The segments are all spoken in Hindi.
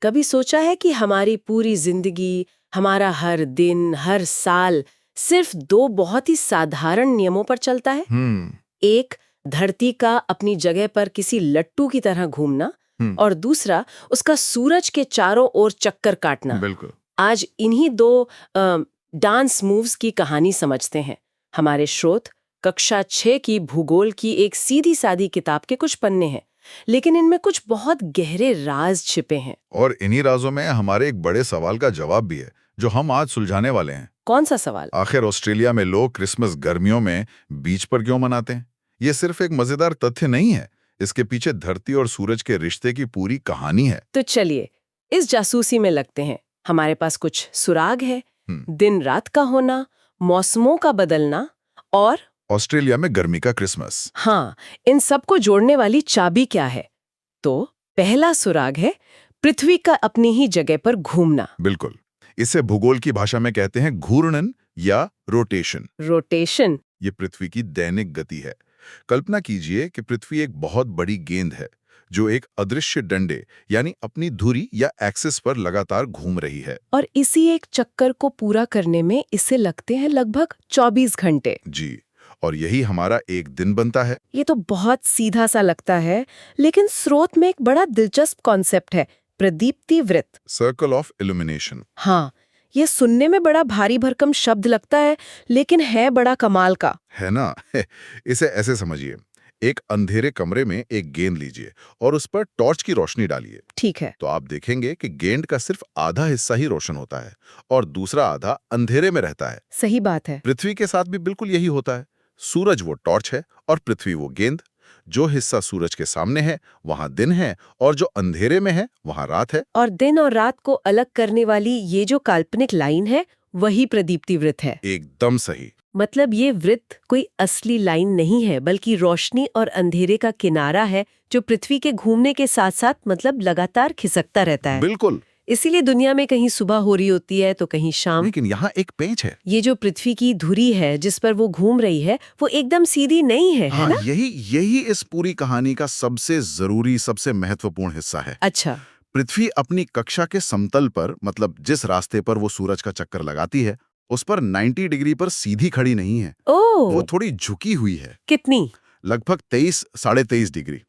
कभी सोचा है कि हमारी पूरी जिंदगी, हमारा हर दिन, हर साल सिर्फ दो बहुत ही साधारण नियमों पर चलता है? हम्म। एक, धरती का अपनी जगह पर किसी लट्टू की तरह घूमना, हम्म। और दूसरा, उसका सूरज के चारों ओर चक्कर काटना। बिल्कुल। आज इन्हीं दो डांस मूव्स की कहानी समझते हैं। हमारे स्रोत कक्षा 6 की भूगोल की एक सीधी सादी किताब के कुछ पन्ने हैं, लेकिन इनमें कुछ बहुत गहरे राज छिपे हैं। और इन्हीं राजों में हमारे एक बड़े सवाल का जवाब भी है, जो हम आज सुलझाने वाले हैं। कौन सा सवाल? आखिर ऑस्ट्रेलिया में लोग क्रिसमस गर्मियों में बीच पर क्यों मनाते हैं? ये सिर्फ एक मजेदार तथ्य नहीं है, इसके पीछे धरती और सूरज के रिश्ते की पूरी कहानी है। तो चलिए इस जासूसी में लगते हैं। हमारे पास कुछ सुराग है, दिन रात का होना, मौसमों का बदलना, और ऑस्ट्रेलिया में गर्मी का क्रिसमस। हाँ, इन सबको जोड़ने वाली चाबी क्या है? तो पहला सुराग है पृथ्वी का अपनी ही जगह पर घूमना। बिल्कुल। इसे भूगोल की भाषा में कहते हैं घूर्णन या रोटेशन। रोटेशन। ये पृथ्वी की दैनिक गति है। कल्पना कीजिए कि पृथ्वी एक बहुत बड़ी गेंद है, जो एक अदृश्य डंडे यानी अपनी धुरी या एक्सिस पर लगातार घूम रही है। और इसी एक चक्कर को पूरा करने में इसे लगते हैं लगभग 24 घंटे। जी, और यही हमारा एक दिन बनता है। ये तो बहुत सीधा सा लगता है, लेकिन स्रोत में एक बड़ा दिलचस्प कॉन्सेप्ट है, प्रदीप्ति वृत्त। Circle of illumination. हाँ, ये सुनने में बड़ा भारी भरकम शब्द लगता है, लेकिन है बड़ा कमाल का। है ना? इसे ऐसे समझिए, एक अंधेरे कमरे में एक गेंद लीजिए और उस पर टॉर्च की रोशनी डालिए। ठीक है। तो आप देखेंगे कि गेंद का सिर्फ आधा हिस्सा ही रोशन होता है और दूसरा आधा अंधेरे में रहता है। सही बात है। पृथ्वी के साथ भी बिल्कुल यही होता है। सूरज वो टॉर्च है और पृथ्वी वो गेंद। जो हिस्सा सूरज के सामने है वहां दिन है, और जो अंधेरे में है वहां रात है। और दिन और रात को अलग करने वाली ये जो काल्पनिक लाइन है, वही प्रदीप्ति वृत्त है। एकदम सही। मतलब ये वृत्त कोई असली लाइन नहीं है, बल्कि रोशनी और अंधेरे का किनारा है, जो पृथ्वी के घूमने के साथ साथ मतलब लगातार खिसकता रहता है। बिल्कुल। इसीलिए दुनिया में कहीं सुबह हो रही होती है तो कहीं शाम। लेकिन यहाँ एक पेंच है। ये जो पृथ्वी की धुरी है जिस पर वो घूम रही है, वो एकदम सीधी नहीं है, है ना? यही यही इस पूरी कहानी का सबसे जरूरी, सबसे महत्वपूर्ण हिस्सा है। अच्छा। पृथ्वी अपनी कक्षा के समतल पर, मतलब जिस रास्ते पर वो सूरज का चक्कर लगाती है, उस पर 90 डिग्री पर सीधी खड़ी नहीं है। ओह! वो थोड़ी झुकी हुई है। कितनी? लगभग 23-23.5 डिग्री।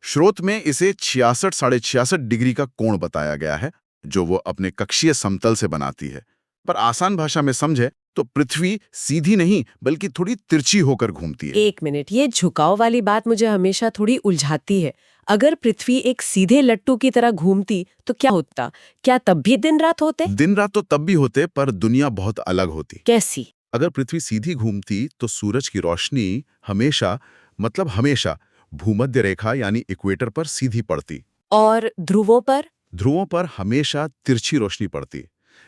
स्रोत में इसे 66-66.5 डिग्री का कोण बताया गया है, जो वो अपने कक्षीय समतल से बनाती है। पर आसान भाषा में समझे तो पृथ्वी सीधी नहीं बल्कि थोड़ी तिरछी होकर घूमती है। एक मिनट, ये झुकाव वाली बात मुझे हमेशा थोड़ी उलझाती है। अगर पृथ्वी एक सीधे लट्टू की तरह घूमती तो क्या होता? क्या तब भी दिन रात होते? दिन रात तो तब भी होते, पर दुनिया बहुत अलग होती। कैसी? अगर पृथ्वी सीधी घूमती तो सूरज की रोशनी हमेशा, मतलब हमेशा, भूमध्य रेखा यानी इक्वेटर पर सीधी पड़ती। और ध्रुवों पर? ध्रुवों पर हमेशा तिरछी रोशनी पड़ती।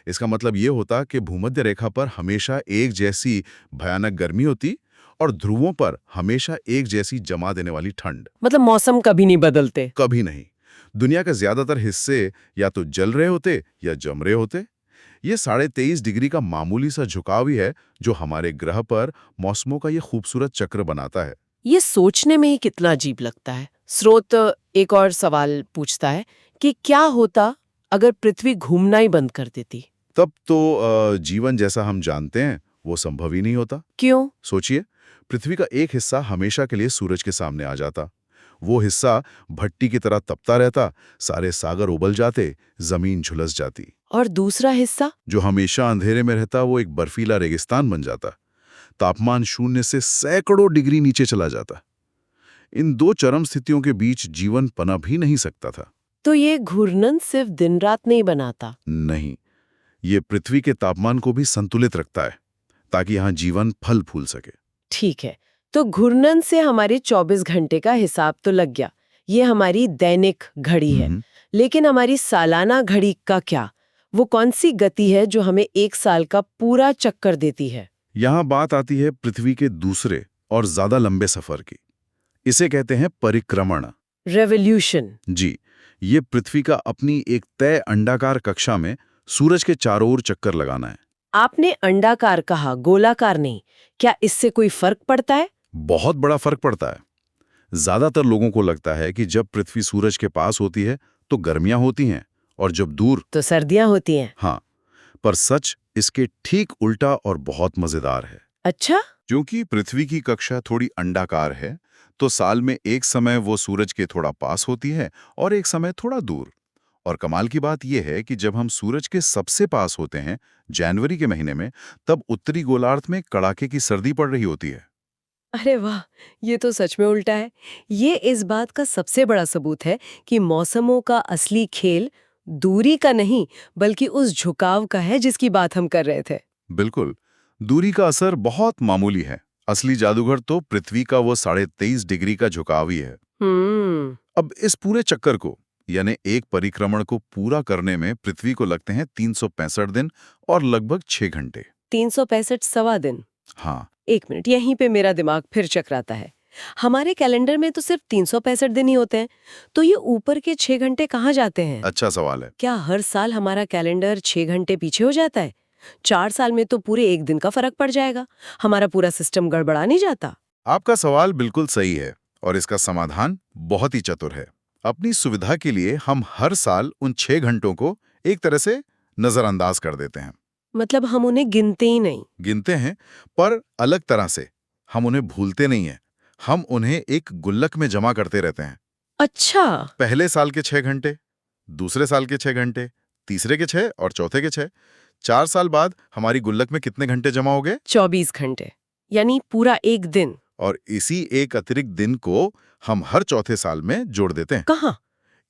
इसका मतलब ये होता कि भूमध्य रेखा पर हमेशा एक जैसी भयानक गर्मी होती और ध्रुवों पर हमेशा एक जैसी जमा देने वाली ठंड। मतलब मौसम कभी नहीं बदलते? कभी नहीं। दुनिया के ज्यादातर हिस्से या तो जल रहे होते या जम रहे होते। ये 23.5 डिग्री का मामूली सा झुकाव ही है जो हमारे ग्रह पर मौसमों का ये खूबसूरत चक्र बनाता है। ये सोचने में ही कितना अजीब लगता है। स्रोत एक और सवाल पूछता है कि क्या होता अगर पृथ्वी घूमना ही बंद कर देती? तब तो जीवन जैसा हम जानते हैं वो संभव ही नहीं होता। क्यों? सोचिए, पृथ्वी का एक हिस्सा हमेशा के लिए सूरज के सामने आ जाता। वो हिस्सा भट्टी की तरह तपता रहता, सारे सागर उबल जाते, जमीन झुलस जाती। और दूसरा हिस्सा? जो हमेशा अंधेरे में रहता वो एक बर्फीला रेगिस्तान बन जाता। तापमान शून्य से सैकड़ों डिग्री नीचे चला जाता। इन दो चरम स्थितियों के बीच जीवन पनप ही नहीं सकता था। तो ये घूर्णन सिर्फ दिन रात नहीं बनाता? नहीं, ये पृथ्वी के तापमान को भी संतुलित रखता है, ताकि यहाँ जीवन फल फूल सके। ठीक है, तो घूर्णन से हमारे 24 घंटे का हिसाब तो लग गया। ये हमारी दैनिक घड़ी है। लेकिन हमारी सालाना घड़ी का क्या? वो कौन सी गति है जो हमें एक साल का पूरा चक्कर देती है? यहाँ बात आती है पृथ्वी के दूसरे और ज्यादा लंबे सफर की। इसे कहते हैं परिक्रमण। रेवोल्यूशन। जी, ये पृथ्वी का अपनी एक तय अंडाकार कक्षा में सूरज के चारों ओर चक्कर लगाना है। आपने अंडाकार कहा, गोलाकार नहीं। क्या इससे कोई फर्क पड़ता है? बहुत बड़ा फर्क पड़ता है। ज्यादातर लोगों को लगता है कि जब पृथ्वी सूरज के पास होती है तो गर्मियां होती हैं और जब दूर तो सर्दियां होती हैं। हाँ, पर सच इसके ठीक उल्टा और बहुत मजेदार है। अच्छा। क्योंकि पृथ्वी की कक्षा थोड़ी अंडाकार है, तो साल में एक समय वो सूरज के थोड़ा पास होती है और एक समय थोड़ा दूर। और कमाल की बात यह है कि जब हम सूरज के सबसे पास होते हैं, जनवरी के महीने में, तब उत्तरी गोलार्ध में कड़ाके की सर्दी पड़ रही होती है। अरे वाह, ये तो सच में उल्टा है। ये इस बात का सबसे बड़ा सबूत है कि मौसमों का असली खेल दूरी का नहीं बल्कि उस झुकाव का है जिसकी बात हम कर रहे थे। बिल्कुल, दूरी का असर बहुत मामूली है। असली जादूगर तो पृथ्वी का वो 23.5 डिग्री का झुकाव ही है। हम्म। अब इस पूरे चक्कर को, यानी एक परिक्रमण को पूरा करने में पृथ्वी को लगते हैं 365 दिन और लगभग 6 घंटे। 365 सवा दिन। हाँ, एक मिनट, यहीं पे मेरा दिमाग फिर चकराता है। हमारे कैलेंडर में तो सिर्फ 365 दिन ही होते हैं, तो ये ऊपर के 6 घंटे कहाँ जाते हैं? अच्छा सवाल है। क्या हर साल हमारा कैलेंडर 6 घंटे पीछे हो जाता है? 4 साल में तो पूरे एक दिन का फर्क पड़ जाएगा। हमारा पूरा सिस्टम गड़बड़ा नहीं जाता? आपका सवाल बिल्कुल सही है और इसका समाधान बहुत ही चतुर है। अपनी सुविधा के लिए हम हर साल उन 6 घंटों को एक तरह से नजरअंदाज कर देते हैं। मतलब हम उन्हें गिनते ही नहीं। गिनते हैं, पर अलग तरह से। हम उन्हें भूलते नहीं हैं। हम उन्हें एक गुल्लक में जमा करते रहते हैं। अच्छा। पहले साल के 6 घंटे, दूसरे साल के 6 घंटे, तीसरे के 6 और चौथे के 6। 4 साल बाद हमारी गुल्लक में कितने घंटे जमा हो गए? 24 घंटे, यानी पूरा एक दिन। और इसी एक अतिरिक्त दिन को हम हर चौथे साल में जोड़ देते हैं। कहाँ?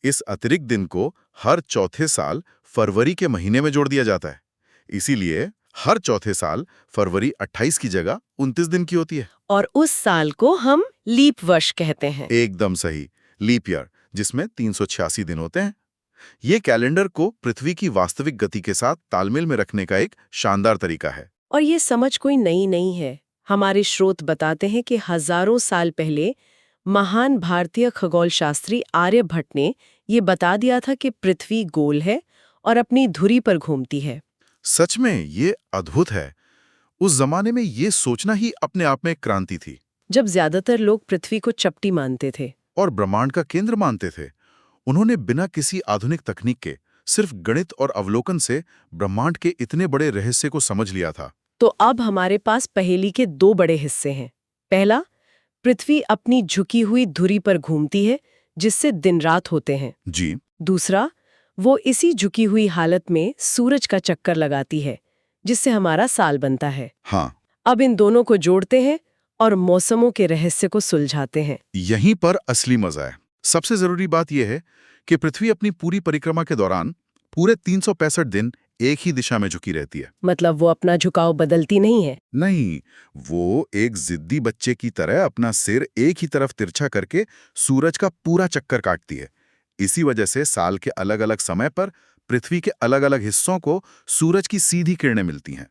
इस अतिरिक्त दिन को हर चौथे साल फरवरी के महीने में जोड़ दिया जाता है। इसीलिए हर चौथे साल फरवरी 28 की जगह 29 दिन की होती है। और उस साल को हम लीप वर्ष कहते हैं। एकदम सही, लीप ईयर, जिसमें 386 दिन होते हैं। ये कैलेंडर को पृथ्वी की वास्तविक गति के साथ तालमेल में रखने का एक शानदार तरीका है। और ये समझ कोई नई नहीं है। हमारे स्रोत बताते हैं कि हजारों साल पहले महान भारतीय खगोल शास्त्री आर्यभट्ट ने ये बता दिया था कि पृथ्वी गोल है और अपनी धुरी पर घूमती है। सच में ये अद्भुत है। उस जमाने में ये सोचना ही अपने आप में एक क्रांति थी। जब ज्यादातर लोग पृथ्वी को चपटी मानते थे और ब्रह्मांड का केंद्र मानते थे, उन्होंने बिना किसी आधुनिक तकनीक के, सिर्फ गणित और अवलोकन से ब्रह्मांड के इतने बड़े रहस्य को समझ लिया था। तो अब हमारे पास पहेली के 2 बड़े हिस्से हैं। पहला, पृथ्वी अपनी झुकी हुई धुरी पर घूमती है जिससे दिन रात होते हैं। जी। दूसरा, वो इसी झुकी हुई हालत में सूरज का चक्कर लगाती है जिससे हमारा साल बनता है। हाँ, अब इन दोनों को जोड़ते हैं और मौसमों के रहस्य को सुलझाते हैं। यहीं पर असली मजा है। सबसे जरूरी बात यह है कि पृथ्वी अपनी पूरी परिक्रमा के दौरान पूरे 365 दिन एक ही दिशा में झुकी रहती है। मतलब वो अपना झुकाव बदलती नहीं है। नहीं, वो एक जिद्दी बच्चे की तरह अपना सिर एक ही तरफ तिरछा करके सूरज का पूरा चक्कर काटती है। इसी वजह से साल के अलग-अलग समय पर पृथ्वी के अलग-अलग हिस्सों को सूरज की सीधी किरणें मिलती हैं।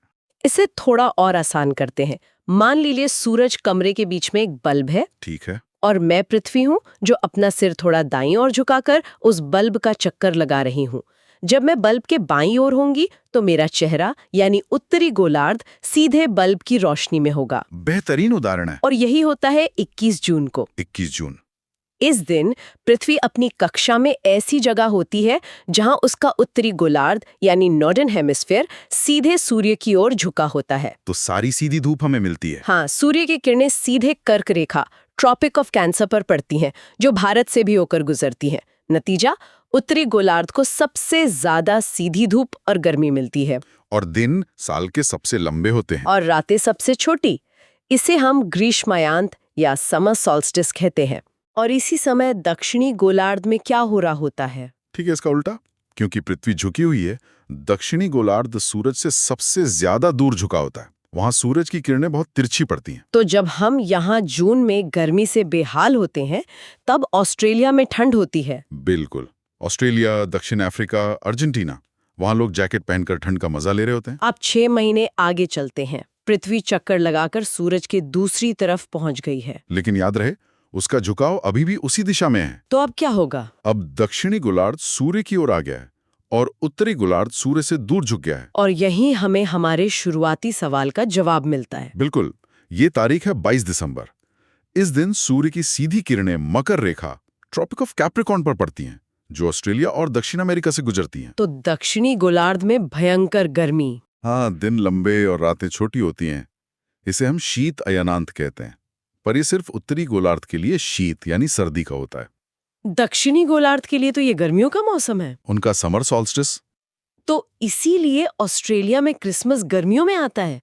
इसे थोड़ा और आसान करते हैं। मान लीजिए सूरज कमरे के बीच में एक बल्ब है ठीक है। और मैं पृथ्वी हूँ जो अपना सिर थोड़ा दाईं ओर झुकाकर उस बल्ब का चक्कर लगा रही हूँ। जब मैं बल्ब के बाईं ओर होंगी तो मेरा चेहरा यानी उत्तरी गोलार्ध सीधे बल्ब की रोशनी में होगा। बेहतरीन उदाहरण है। और यही होता है 21 जून को। 21 जून। इस दिन पृथ्वी अपनी कक्षा में ऐसी जगह होती है जहां उसका उत्तरी गोलार्ध यानी नॉर्दर्न हेमिस्फीयर सीधे सूर्य की ओर झुका होता है। तो सारी सीधी धूप हमें मिलती है। हाँ, सूर्य की किरणें सीधे कर्क रेखा ट्रॉपिक ऑफ कैंसर पर पड़ती हैं, जो भारत से भी होकर गुजरती हैं। नतीजा, उत्तरी गोलार्ध को सबसे ज्यादा सीधी धूप और गर्मी मिलती है। और दिन साल के सबसे लंबे होते हैं। और रातें सबसे छोटी। इसे हम ग्रीष्मायांत या समर सॉल्स्टिस कहते हैं। और इसी समय दक्षिणी गोलार्ध में क्या हो रहा होता है? ठीक है, इसका उल्टा। क्योंकि पृथ्वी झुकी हुई है, दक्षिणी गोलार्ध सूरज से सबसे ज्यादा दूर झुका होता है। वहां सूरज की किरणें बहुत तिरछी पड़ती हैं। तो जब हम यहाँ जून में गर्मी से बेहाल होते हैं, तब ऑस्ट्रेलिया में ठंड होती है। बिल्कुल। ऑस्ट्रेलिया, दक्षिण अफ्रीका, अर्जेंटीना, वहां लोग जैकेट पहनकर ठंड का मजा ले रहे होते हैं। अब 6 महीने आगे चलते हैं। पृथ्वी चक्कर लगाकर सूरज के दूसरी तरफ पहुंच गई है। लेकिन याद रहे, उसका झुकाव अभी भी उसी दिशा में है। तो अब क्या होगा? अब दक्षिणी गोलार्ध सूर्य की ओर आ गया है और उत्तरी गोलार्ध सूर्य से दूर झुक गया है। और यहीं हमें हमारे शुरुआती सवाल का जवाब मिलता है। बिल्कुल। ये तारीख है 22 दिसंबर। इस दिन सूर्य की सीधी किरणें मकर रेखा ट्रॉपिक ऑफ कैप्रिकॉर्न पर पड़ती हैं, जो ऑस्ट्रेलिया और दक्षिण अमेरिका से गुजरती हैं। तो दक्षिणी गोलार्ध में भयंकर गर्मी। हाँ, दिन लंबे और रातें छोटी होती हैं। इसे हम शीत अयनांत कहते हैं, पर ये सिर्फ उत्तरी गोलार्ध के लिए शीत यानी सर्दी का होता है। दक्षिणी गोलार्ध के लिए तो ये गर्मियों का मौसम है। उनका समर सॉल्स्टिस। तो इसीलिए ऑस्ट्रेलिया में क्रिसमस गर्मियों में आता है,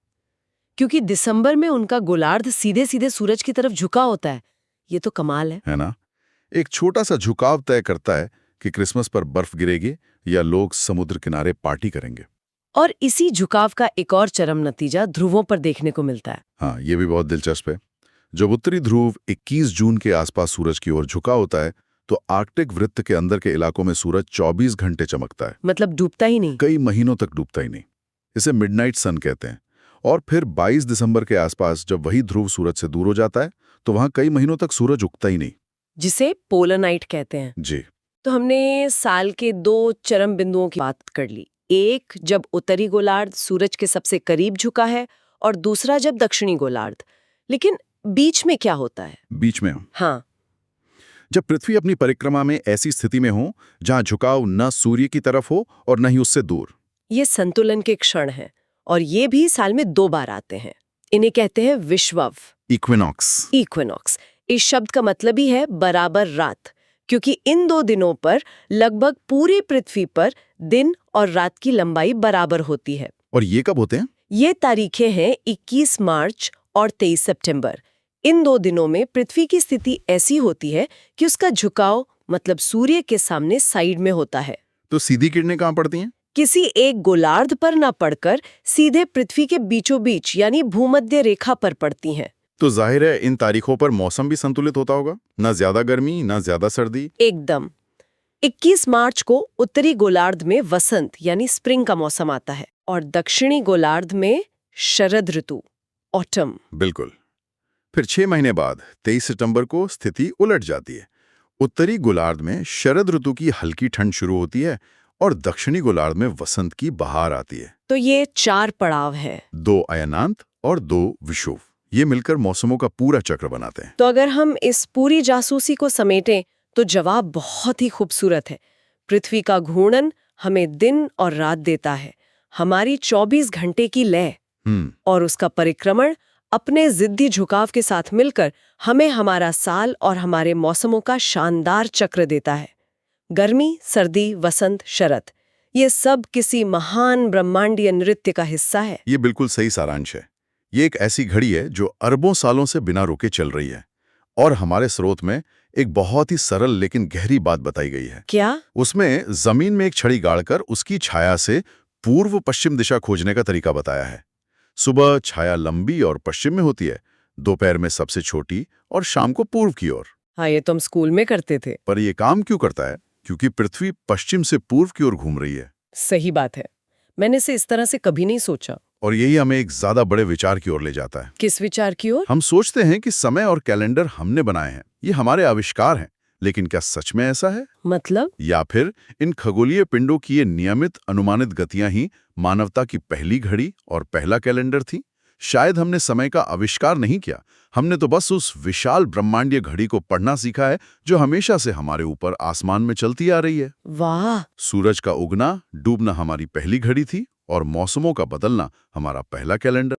क्योंकि दिसंबर में उनका गोलार्ध सीधे सीधे सूरज की तरफ झुका होता है। ये तो कमाल है ना? एक छोटा सा झुकाव तय करता है कि क्रिसमस पर बर्फ गिरेगी या लोग समुद्र किनारे पार्टी करेंगे। और इसी झुकाव का एक और चरम नतीजा ध्रुवों पर देखने को मिलता है। हाँ, ये भी बहुत दिलचस्प है। जब उत्तरी ध्रुव 21 जून के आसपास सूरज की ओर झुका होता है, तो आर्कटिक वृत्त के अंदर के इलाकों में सूरज 24 घंटे चमकता है। मतलब डूबता ही नहीं। कई महीनों तक डूबता ही नहीं। इसे मिडनाइट सन कहते हैं। और फिर 22 दिसंबर के आसपास जब वही ध्रुव सूरज से दूर हो जाता है, तो वहां कई महीनों तक सूरज उगता ही नहीं, जिसे पोलर नाइट कहते हैं। जी। तो हमने साल के 2 चरम बिंदुओं की बात कर ली। एक जब उत्तरी गोलार्ध सूरज के सबसे करीब झुका है, और दूसरा जब दक्षिणी गोलार्ध। लेकिन बीच में क्या होता है? बीच में हाँ, जब पृथ्वी अपनी परिक्रमा में ऐसी स्थिति में हो जहां झुकाव न सूर्य की तरफ हो और न ही उससे दूर। ये संतुलन के क्षण हैं, और ये भी साल में 2 बार आते हैं। इन्हें कहते हैं विश्वव, इक्विनॉक्स। इक्विनॉक्स। इस शब्द का मतलब ही है बराबर रात, क्योंकि इन 2 दिनों पर लगभग पूरी पृथ्वी पर दिन और रात की लंबाई बराबर होती है। और ये कब होते हैं? ये तारीखें हैं 21 मार्च और 23 सितंबर। इन 2 दिनों में पृथ्वी की स्थिति ऐसी होती है कि उसका झुकाव मतलब सूर्य के सामने साइड में होता है। तो सीधी किरणें कहाँ पड़ती हैं? किसी एक गोलार्ध पर न पड़कर सीधे पृथ्वी के बीचों बीच यानी भूमध्य रेखा पर पड़ती हैं। तो जाहिर है इन तारीखों पर मौसम भी संतुलित होता होगा, ना ज्यादा गर्मी ना ज्यादा सर्दी। एकदम। 21 मार्च को उत्तरी गोलार्ध में वसंत यानी स्प्रिंग का मौसम आता है, और दक्षिणी गोलार्ध में शरद ऋतु, ऑटम। बिल्कुल। फिर 6 महीने बाद 23 सितंबर को स्थिति उलट जाती है। उत्तरी गोलार्ध में शरद ऋतु की हल्की ठंड शुरू होती है और दक्षिणी गोलार्ध में वसंत की बहार आती है। तो ये 4 पड़ाव है। 2 अयनांत और 2 विषुव। ये मिलकर मौसमों का पूरा चक्र बनाते हैं। तो अगर हम इस पूरी जासूसी को समेटें तो जवाब बहुत ही खूबसूरत है। पृथ्वी का घूर्णन हमें दिन और रात देता है, हमारी 24 घंटे की लय, और उसका परिक्रमण अपने जिद्दी झुकाव के साथ मिलकर हमें हमारा साल और हमारे मौसमों का शानदार चक्र देता है। गर्मी, सर्दी, वसंत, शरद, ये सब किसी महान ब्रह्मांडीय नृत्य का हिस्सा है। ये बिल्कुल सही सारांश है। ये एक ऐसी घड़ी है जो अरबों सालों से बिना रुके चल रही है। और हमारे स्रोत में एक बहुत ही सरल लेकिन गहरी बात बताई गई है। क्या? उसमें जमीन में एक छड़ी गाड़कर उसकी छाया से पूर्व पश्चिम दिशा खोजने का तरीका बताया है। सुबह छाया लंबी और पश्चिम में होती है, दोपहर में सबसे छोटी और शाम को पूर्व की ओर। हाँ, ये तो हम स्कूल में करते थे। पर ये काम क्यों करता है? क्योंकि पृथ्वी पश्चिम से पूर्व की ओर घूम रही है। सही बात है, मैंने इसे इस तरह से कभी नहीं सोचा। और यही हमें एक ज्यादा बड़े विचार की ओर ले जाता है। किस विचार की ओर? हम सोचते हैं कि समय और कैलेंडर हमने बनाए हैं, ये हमारे आविष्कार हैं, लेकिन क्या सच में ऐसा है? मतलब? या फिर इन खगोलीय पिंडों की ये नियमित अनुमानित गतियां ही मानवता की पहली घड़ी और पहला कैलेंडर थी? शायद हमने समय का आविष्कार नहीं किया, हमने तो बस उस विशाल ब्रह्मांडीय घड़ी को पढ़ना सीखा है जो हमेशा से हमारे ऊपर आसमान में चलती आ रही है। वाह! सूरज का उगना, डूबना हमारी पहली घड़ी थी और मौसमों का बदलना हमारा पहला कैलेंडर।